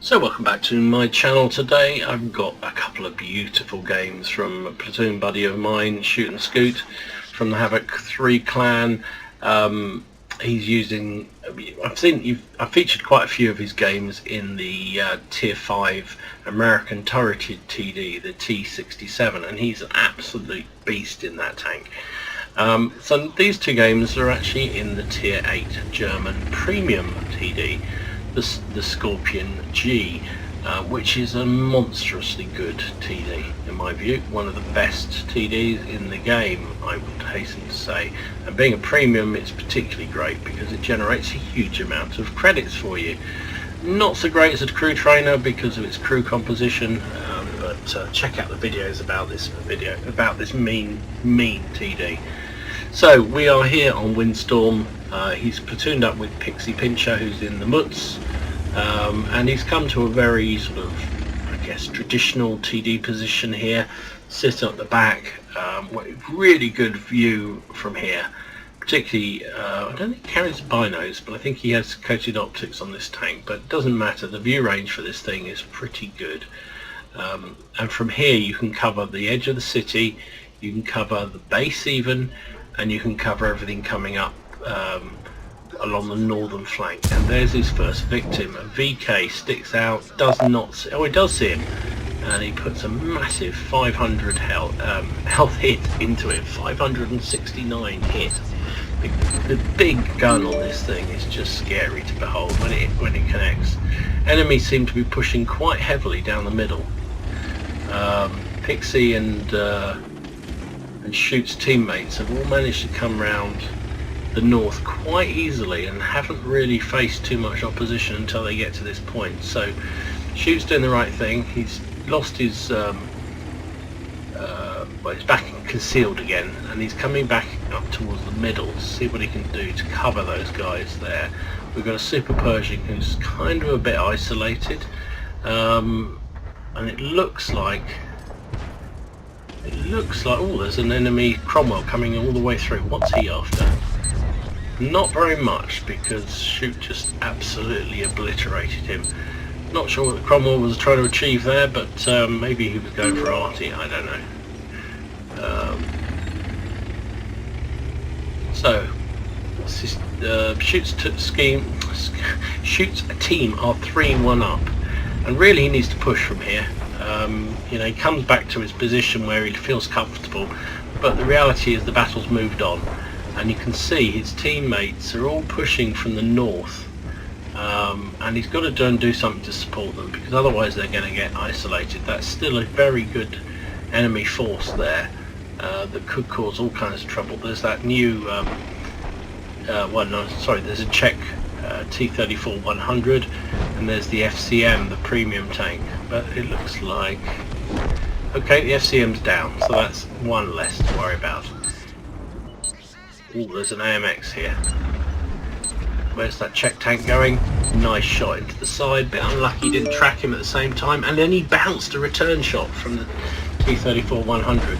So welcome back to my channel. Today I've got a couple of beautiful games from a platoon buddy of mine, ShootAndScoot, from the Havoc 3 clan. He's using, I've featured quite a few of his games in the tier 5 American turreted TD, the T67, and he's an absolute beast in that tank. So these two games are actually in the tier 8 German premium TD, the Skorpion G, which is a monstrously good TD in my view, one of the best TDs in the game, I would hasten to say. And being a premium, it's particularly great because it generates a huge amount of credits for you. Not so great as a crew trainer because of its crew composition, but check out the videos about this mean TD. So we are here on Windstorm. He's platooned up with Pixie Pincher, who's in the Mutz, and he's come to a very sort of, I guess, traditional TD position here, sitting at the back. Really good view from here. Particularly, I don't think he carries binos, but I think he has coated optics on this tank, but it doesn't matter, the view range for this thing is pretty good. And from here you can cover the edge of the city, you can cover the base even, and you can cover everything coming up along the northern flank. And there's his first victim. A VK sticks out, does not see, oh, he does see him, and he puts a massive 500 health hit into it. 569 hit. The big gun on this thing is just scary to behold when it connects. Enemies seem to be pushing quite heavily down the middle. Pixie and Shoot's teammates have all managed to come round the north quite easily and haven't really faced too much opposition until they get to this point. So Shoot's doing the right thing. He's lost his well, he's back concealed again, and he's coming back up towards the middle to see what he can do to cover those guys there. We've got a Super Pershing who's kind of a bit isolated, and it looks like oh, there's an enemy Cromwell coming all the way through. What's he after? Not very much, because Shoot just absolutely obliterated him. Not sure what Cromwell was trying to achieve there, but maybe he was going for arty, I don't know. So Shoot's team are 3-1 up, and really he needs to push from here. You know, he comes back to his position where he feels comfortable, but the reality is the battle's moved on, and you can see his teammates are all pushing from the north, and he's got to do something to support them, because otherwise they're going to get isolated. That's still a very good enemy force there that could cause all kinds of trouble. There's that new there's a Czech T-34-100, and there's the FCM, the premium tank, but it looks like, okay, the FCM's down, so that's one less to worry about. Oh, there's an AMX here. Where's that Czech tank going? Nice shot into the side, bit unlucky, didn't track him at the same time, and then he bounced a return shot from the T-34-100.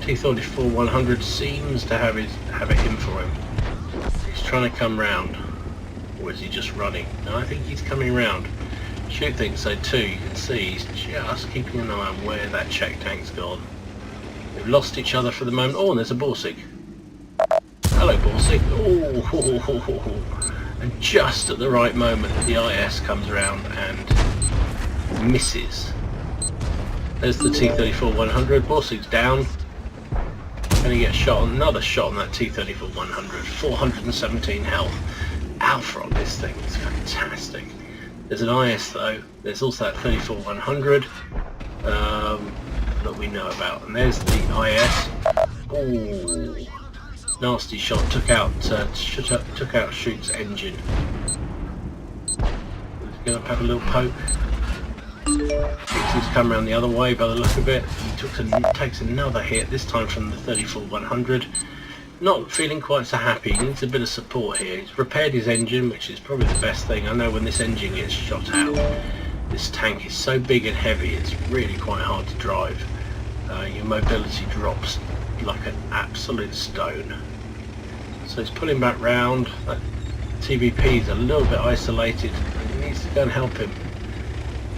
T-34-100 seems to have it in for him. He's trying to come round, or is he just running? No, I think he's coming round. Shoot thinks so too. You can see he's just keeping an eye on where that Czech tank's gone. They've lost each other for the moment. Oh, and there's a Borsig. Hello, Borsig. Oh, and just at the right moment the IS comes around and misses. There's the T-34-100. Borsig's down. Gonna get another shot on that T-34-100. 417 health. Alpha on this thing is fantastic. There's an IS though. There's also that 34-100 that we know about, and there's the IS. Oh, nasty shot. Took out Shoot's engine. He's gonna have a little poke. He's come around the other way by the look of it. He takes another hit, this time from the 34-100. Not feeling quite so happy. He needs a bit of support here. He's repaired his engine, which is probably the best thing. I know when this engine gets shot out, this tank is so big and heavy, it's really quite hard to drive. Your mobility drops like an absolute stone. So he's pulling back round. That TVP is a little bit isolated. He needs to go and help him.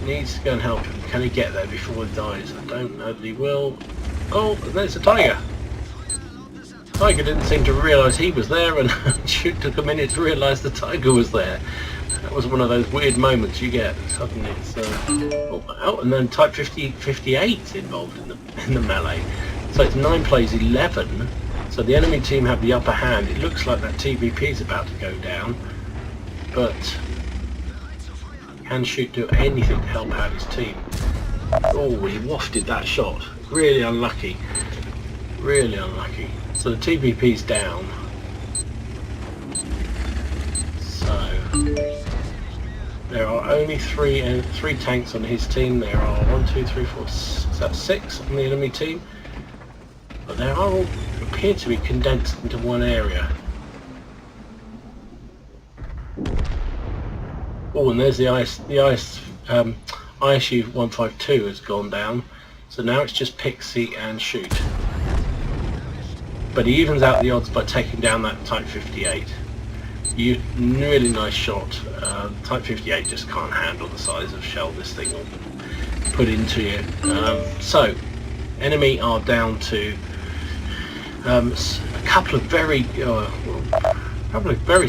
needs to go and help him. Can he get there before he dies? I don't know that he will. Oh, there's a tiger. Tiger didn't seem to realise he was there, and Shoot took a minute to realise the tiger was there. That was one of those weird moments you get. Suddenly it's oh, and then Type 58's involved in the melee. So it's 9 plays 11. So the enemy team have the upper hand. It looks like that TVP is about to go down, but can Shoot do anything to help out his team? Oh, he wafted that shot. Really unlucky. Really unlucky. So the TVP's down. So there are only three tanks on his team. There are 1, 2, 3, 4, that's 6 on the enemy team. But they are all appear to be condensed into one area. Oh, and there's the ISU 152 has gone down. So now it's just Pixie and Shoot. But he evens out the odds by taking down that Type 58. Really nice shot. Type 58 just can't handle the size of shell this thing will put into you. So, enemy are down to a couple of very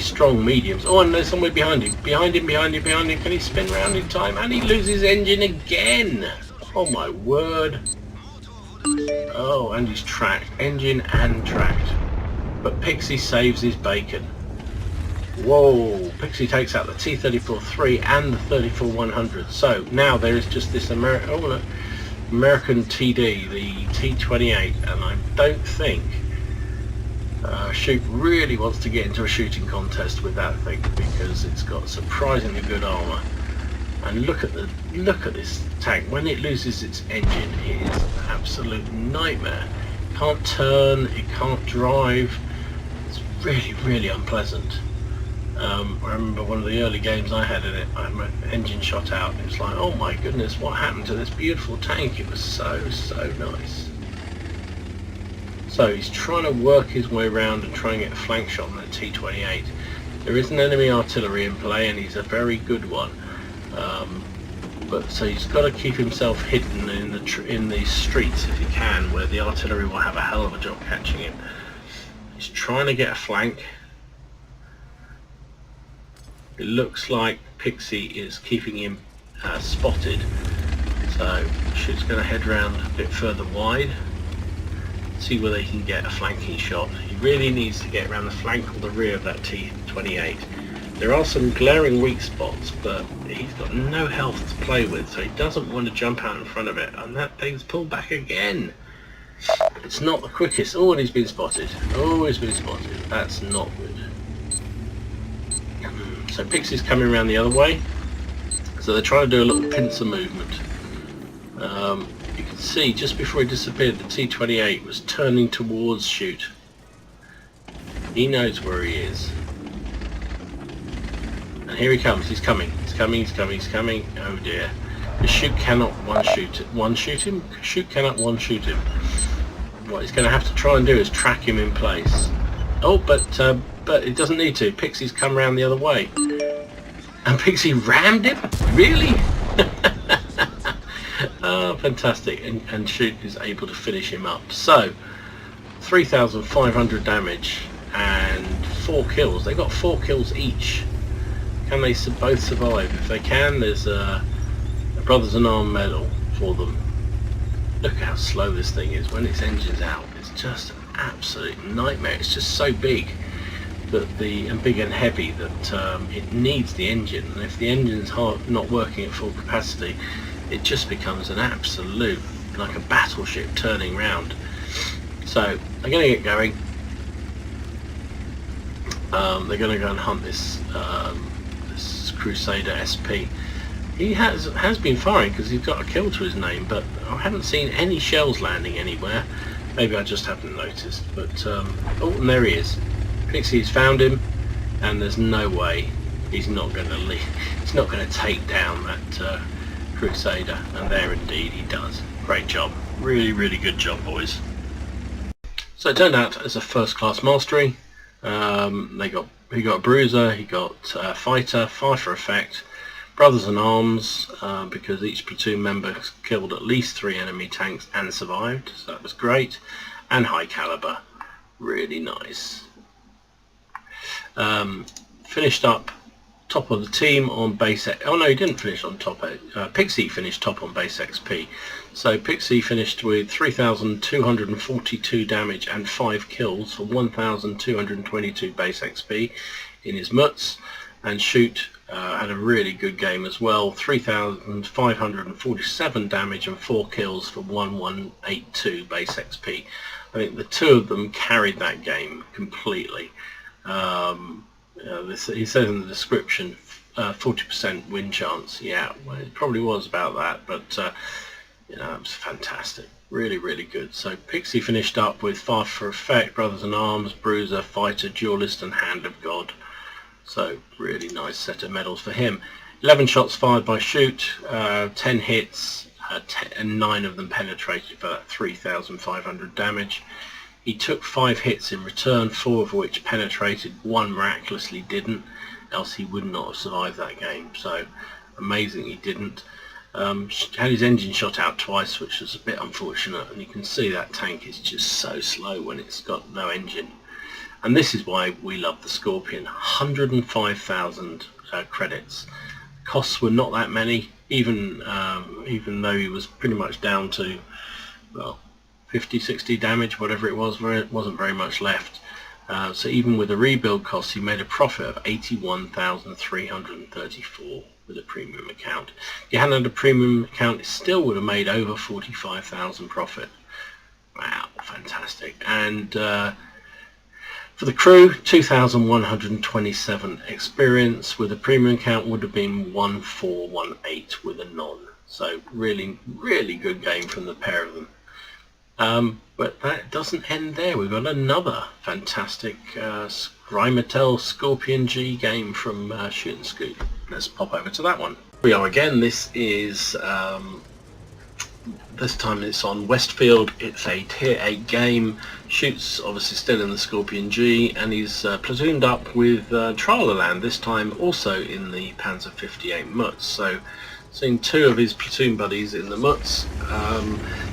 strong mediums. Oh, and there's somewhere behind him. Behind him. Can he spin round in time? And he loses engine again. Oh my word. Oh, and he's tracked. Engine and tracked. But Pixie saves his bacon. Whoa, Pixie takes out the T-34-3 and the 34-100. So now there is just this American TD, the T-28, and I don't think Shoot really wants to get into a shooting contest with that thing, because it's got surprisingly good armour. And look at this tank. When it loses its engine, it is an absolute nightmare. It can't turn, it can't drive. It's really, really unpleasant. I remember one of the early games I had in it, I had my engine shot out. It was like, oh my goodness, what happened to this beautiful tank? It was so nice. So he's trying to work his way around and try and get a flank shot on that T-28. There is an enemy artillery in play, and he's a very good one. But so he's got to keep himself hidden in the streets if he can, where the artillery will have a hell of a job catching him. He's trying to get a flank. It looks like Pixie is keeping him spotted, so Shoot's going to head round a bit further wide, see whether he can get a flanking shot. He really needs to get around the flank or the rear of that T-28. There are some glaring weak spots, but he's got no health to play with, so he doesn't want to jump out in front of it, and that thing's pulled back again. It's not the quickest. Oh, and he's been spotted. Oh, he's been spotted. That's not good. So Pixie's coming around the other way, so they're trying to do a little pincer movement. You can see just before he disappeared, the T-28 was turning towards Shoot. He knows where he is. And here he comes. He's coming. He's coming. Oh dear. The Shoot cannot one-shoot him. Shoot cannot one-shoot him. What he's going to have to try and do is track him in place. Oh, but it doesn't need to. Pixie's come round the other way. And Pixie rammed him? Really? Oh, fantastic. And Shoot is able to finish him up. So, 3,500 damage and 4 kills. They got 4 kills each. Can they both survive? If they can, there's a Brothers in Arms medal for them. Look how slow this thing is when its engine's out. It's just an absolute nightmare. It's just so big and big and heavy that it needs the engine, and if the engine's not working at full capacity, it just becomes an absolute, like a battleship turning round. So they're going to get going. They're going to go and hunt this Crusader SP. He has been firing because he's got a kill to his name, but I haven't seen any shells landing anywhere. Maybe I just haven't noticed. But oh, and there he is. Pixie's found him, and there's no way he's not going to leave. He's not going to take down that Crusader, and there indeed he does. Great job. Really, really good job, boys. So it turned out as a first-class mastery. He got a bruiser, he got fighter, fire for effect, Brothers in Arms, because each platoon member killed at least 3 enemy tanks and survived, so that was great. And High Caliber, really nice. Finished up top of the team on base. Oh no, he didn't finish on top. Pixie finished top on base XP. So Pixie finished with 3,242 damage and 5 kills for 1,222 base XP in his mutts. And Shoot had a really good game as well. 3,547 damage and 4 kills for 1,182 base XP. I think the two of them carried that game completely. He says in the description 40% win chance. Yeah, well, it probably was about that, but you know, it was fantastic. Really, really good. So Pixie finished up with Fire for Effect, Brothers in Arms, Bruiser, Fighter, Duelist and Hand of God. So really nice set of medals for him. 11 shots fired by Shoot, 10 hits, and 9 of them penetrated for that 3,500 damage. He took 5 hits in return, 4 of which penetrated, 1 miraculously didn't, else he would not have survived that game. So amazing he didn't. Had his engine shot out twice, which was a bit unfortunate, and you can see that tank is just so slow when it's got no engine. And this is why we love the Skorpion. 105,000 credits. Costs were not that many, even though he was pretty much down to, well, 50-60 damage, whatever it was, where it wasn't very much left. So even with the rebuild costs, he made a profit of 81,334 with a premium account. If you hadn't had a premium account, it still would have made over 45,000 profit. Wow, fantastic. And for the crew, 2,127 experience. With a premium account would have been 1,418 with a non. So really, really good game from the pair of them. But that doesn't end there. We've got another fantastic Reinmetall Skorpion G game from ShootAndScoot. Let's pop over to that one. Here we are again. This is this time it's on Westfield. It's a tier 8 game. Shoot's obviously still in the Skorpion G, and he's platooned up with Tralaland, this time also in the Panzer 58 Mutz. So seeing 2 of his platoon buddies in the Mutz,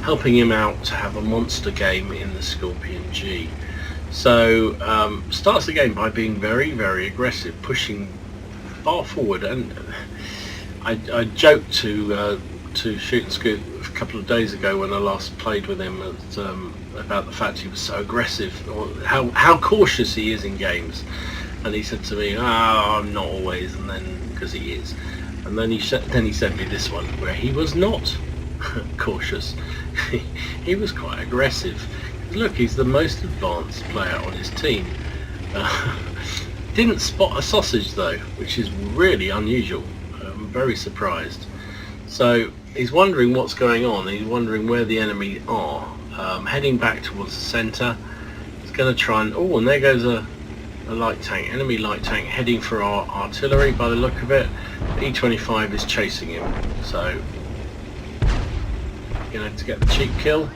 helping him out to have a monster game in the Skorpion G. So starts the game by being very, very aggressive, pushing far forward. And I joked to ShootAndScoot a couple of days ago when I last played with him about the fact he was so aggressive, or how cautious he is in games. And he said to me, I'm not always, and then, because he is. And then he sent me this one where he was not cautious. He was quite aggressive. Look, he's the most advanced player on his team. Didn't spot a sausage though, which is really unusual. I'm very surprised. So he's wondering what's going on. He's wondering where the enemy are. Heading back towards the centre. He's going to try and... Oh, and there goes a light tank, enemy light tank, heading for our artillery by the look of it. The E-25 is chasing him, so going to get the cheap kill.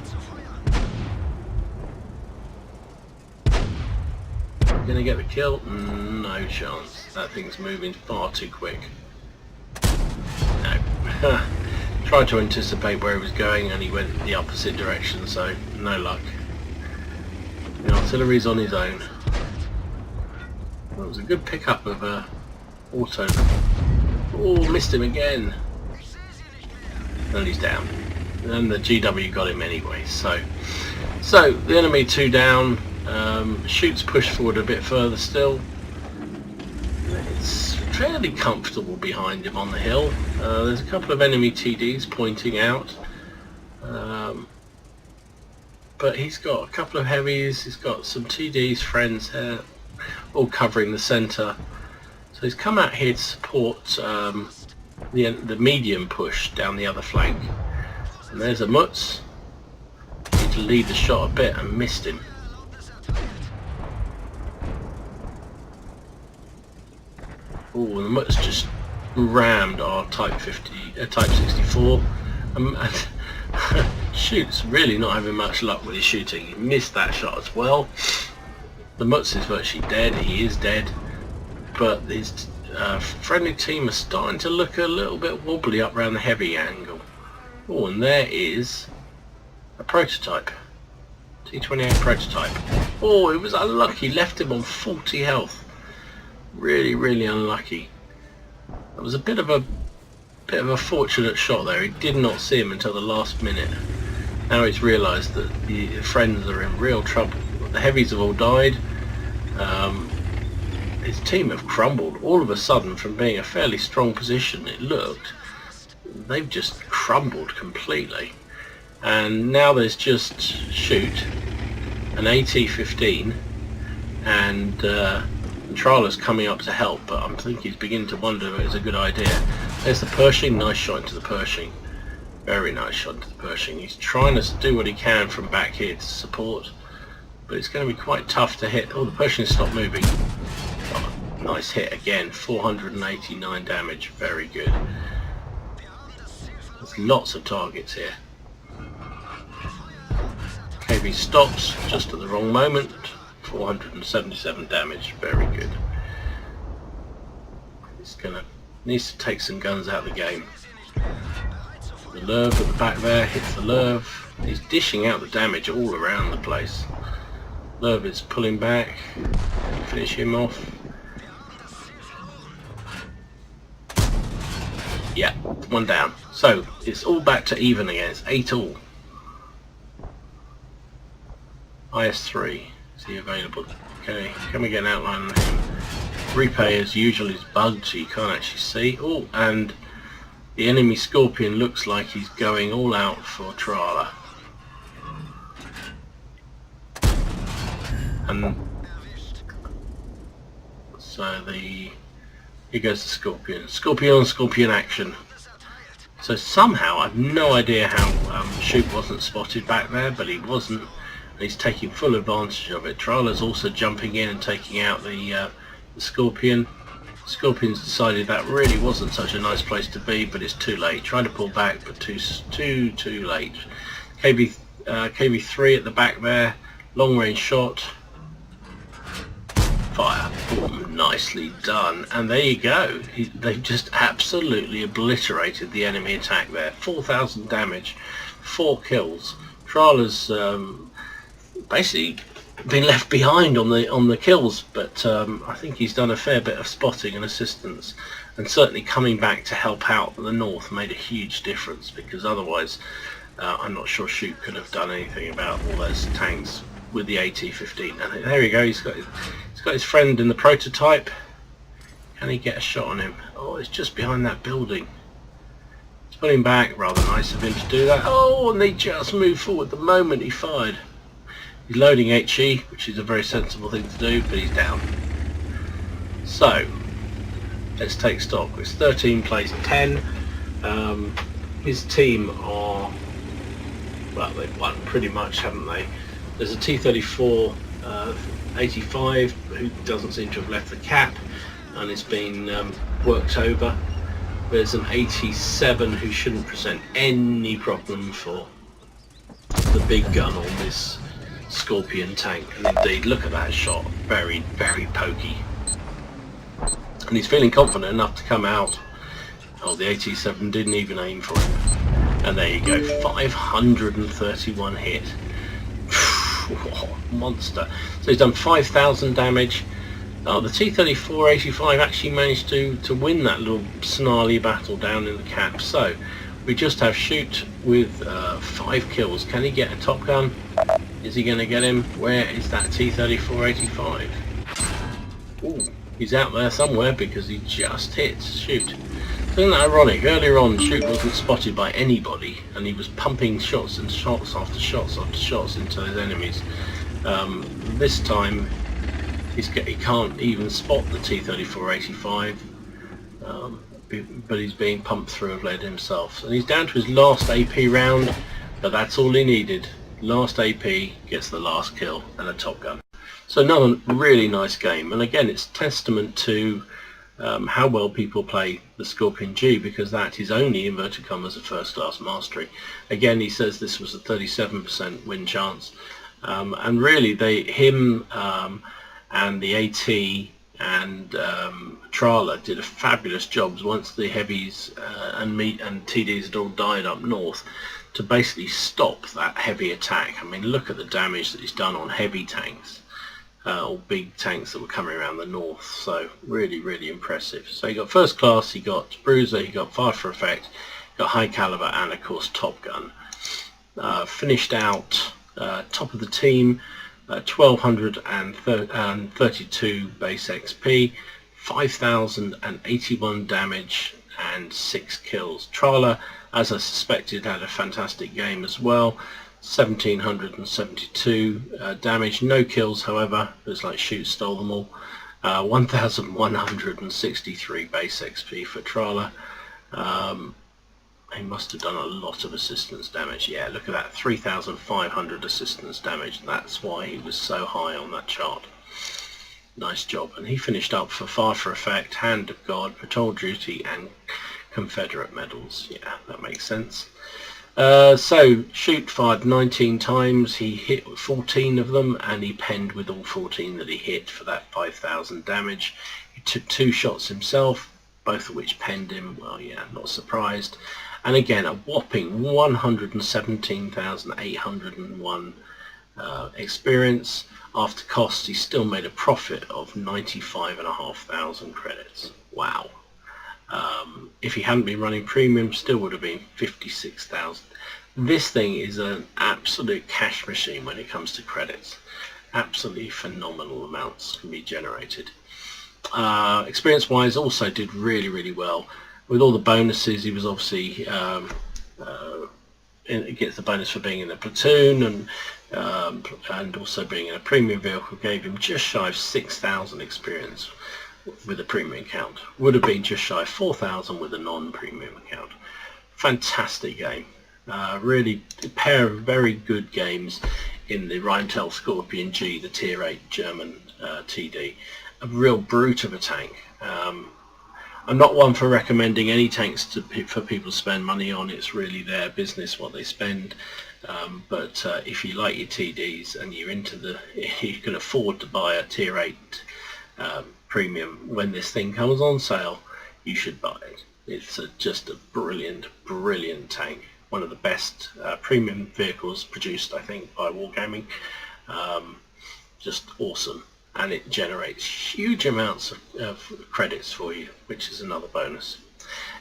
Going to get the kill? No chance. That thing's moving far too quick. No. Tried to anticipate where he was going and he went the opposite direction, so no luck. The artillery's on his own. That was a good pickup of auto. Oh, missed him again. And he's down. And the GW got him anyway. So the enemy 2 down. Shoots push forward a bit further still. It's fairly comfortable behind him on the hill. There's a couple of enemy TDs pointing out. But he's got a couple of heavies. He's got some TDs, friends here, all covering the centre. So he's come out here to support the medium push down the other flank. And there's a Mutz. Need to lead the shot a bit and missed him. Oh, and the Mutz just rammed our Type 64. And Shoot's really not having much luck with his shooting. He missed that shot as well. The Mutz is virtually dead. He is dead. But his friendly team are starting to look a little bit wobbly up around the heavy angle. Oh, and there is a prototype. T28 prototype. Oh, it was unlucky, left him on 40 health. Really, really unlucky. That was a bit of a fortunate shot there. He did not see him until the last minute. Now he's realised that the friends are in real trouble. The heavies have all died. His team have crumbled all of a sudden from being a fairly strong position. It looked, they've just crumbled completely. And now there's just Shoot, an AT-15, and Trala's coming up to help, but I think he's beginning to wonder if it's a good idea. There's the Pershing, nice shot into the Pershing. Very nice shot into the Pershing. He's trying to do what he can from back here to support, but it's going to be quite tough to hit. Oh, the Pershing stopped moving. Oh, nice hit again, 489 damage, very good. There's lots of targets here. KB stops just at the wrong moment, 477 damage, very good. He's needs to take some guns out of the game. The Lurv at the back there hits the Lurv. He's dishing out the damage all around the place. Lurv is pulling back, finish him off. Yeah, one down. So it's all back to even again, it's 8-all. IS-3, is he available? Okay, can we get an outline on him? Repay as usual is bugged, so you can't actually see. Oh, and the enemy Skorpion looks like he's going all out for Trala. And so here goes the Skorpion. Skorpion action. So somehow, I've no idea how Shoot wasn't spotted back there, but he wasn't. He's taking full advantage of it. Trala's also jumping in and taking out the Skorpion. Skorpion's decided that really wasn't such a nice place to be, but it's too late. Trying to pull back, but too late. KB3 at the back there, long range shot. Fire. Boom, nicely done. And there you go. They've just absolutely obliterated the enemy attack there. 4,000 damage, 4 kills. Trala's basically been left behind on the kills, but I think he's done a fair bit of spotting and assistance, and certainly coming back to help out the north made a huge difference, because otherwise I'm not sure Shoot could have done anything about all those tanks with the AT-15. And there we go, he's got his friend in the prototype. Can he get a shot on him? Oh, it's just behind that building. He's pulling back, rather nice of him to do that. Oh, and they just moved forward the moment he fired. He's loading HE, which is a very sensible thing to do, but he's down. So, let's take stock. It's 13 plays 10. His team are, well, they've won pretty much, haven't they? There's a T-34 85 who doesn't seem to have left the cap, and it's been worked over. There's an 87 who shouldn't present any problem for the big gun on this Skorpion tank, and indeed, look at that shot, very, very pokey. And he's feeling confident enough to come out. Oh, the 87 didn't even aim for him. And there you go, 531 hit. Monster. So he's done 5,000 damage. Oh, the T-34 85 actually managed to win that little snarly battle down in the cap. So we just have Shoot with 5 kills. Can he get a top gun? Is he going to get him? Where is that T-34 85? Ooh, he's out there somewhere because he just hit Shoot. Isn't that ironic? Earlier on, Shoot wasn't spotted by anybody, and he was pumping shots and shots after shots after shots into his enemies. This time, he can't even spot the T-34 85, but he's being pumped through of lead himself. And he's down to his last AP round, but that's all he needed. Last AP gets the last kill and a top gun. So another really nice game, and again, it's testament to how well people play the Skorpion G, because that is only, inverted commas, a first class mastery. Again, he says this was a 37% win chance, and really him and the AT and Trala did a fabulous job once the heavies and TDs had all died up north to basically stop that heavy attack. I mean, look at the damage that he's done on heavy tanks, or big tanks that were coming around the north. So really impressive. So he got first class, he got bruiser, he got fire for effect, he got high caliber, and of course Top Gun. Finished out top of the team, 1232 base XP, 5081 damage, and 6 kills. Trala, as I suspected, had a fantastic game as well. 1772 damage, no kills however. It was like Shoot stole them all. 1163 base XP for Trala. He must have done a lot of assistance damage. Yeah, look at that, 3,500 assistance damage. That's why he was so high on that chart. Nice job. And he finished up for fire for effect, hand of God, patrol duty, and Confederate medals. Yeah, that makes sense. So Shoot fired 19 times, he hit 14 of them, and he penned with all 14 that he hit for that 5,000 damage. He took 2 shots himself, both of which penned him. Well, yeah, not surprised. And again, a whopping 117,801 experience. After costs, he still made a profit of 95,500 credits. Wow. If he hadn't been running premium, still would have been 56,000. This thing is an absolute cash machine when it comes to credits. Absolutely phenomenal amounts can be generated. Experience wise, also did really well with all the bonuses. He was obviously gets the bonus for being in a platoon, and also being in a premium vehicle gave him just shy of 6,000 experience with a premium account. Would have been just shy of 4,000 with a non-premium account. Fantastic game. Really a pair of very good games in the Reinmetall Skorpion G, the tier 8 German TD. A real brute of a tank. I'm not one for recommending any tanks for people to spend money on. It's really their business what they spend. But if you like your TDs and you're into you can afford to buy a tier 8 premium when this thing comes on sale, you should buy it. It's just a brilliant tank. One of the best premium vehicles produced, I think, by Wargaming. Just awesome. And it generates huge amounts of credits for you, which is another bonus.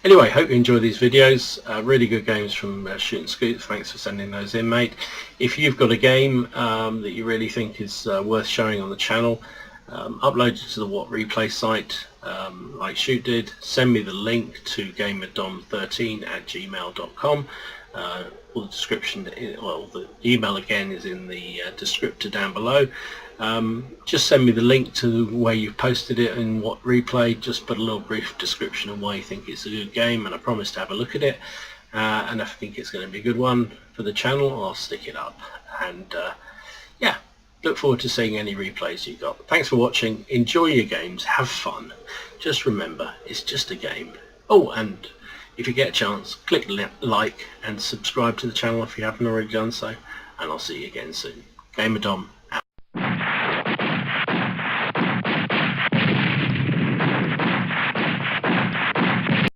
Anyway, hope you enjoy these videos. Really good games from ShootAndScoot. Thanks for sending those in, mate. If you've got a game that you really think is worth showing on the channel, upload it to the WOT replay site like Shoot did. Send me the link to gamerdom13@gmail.com. All the description, well, the email again is in the descriptor down below. Just send me the link to where you've posted it in WOT replay. Just put a little brief description of why you think it's a good game, and I promise to have a look at it. And if I think it's going to be a good one for the channel, I'll stick it up. And yeah, look forward to seeing any replays you got. Thanks for watching. Enjoy your games. Have fun. Just remember, it's just a game. Oh, and if you get a chance, click like and subscribe to the channel if you haven't already done so. And I'll see you again soon. GamerDom.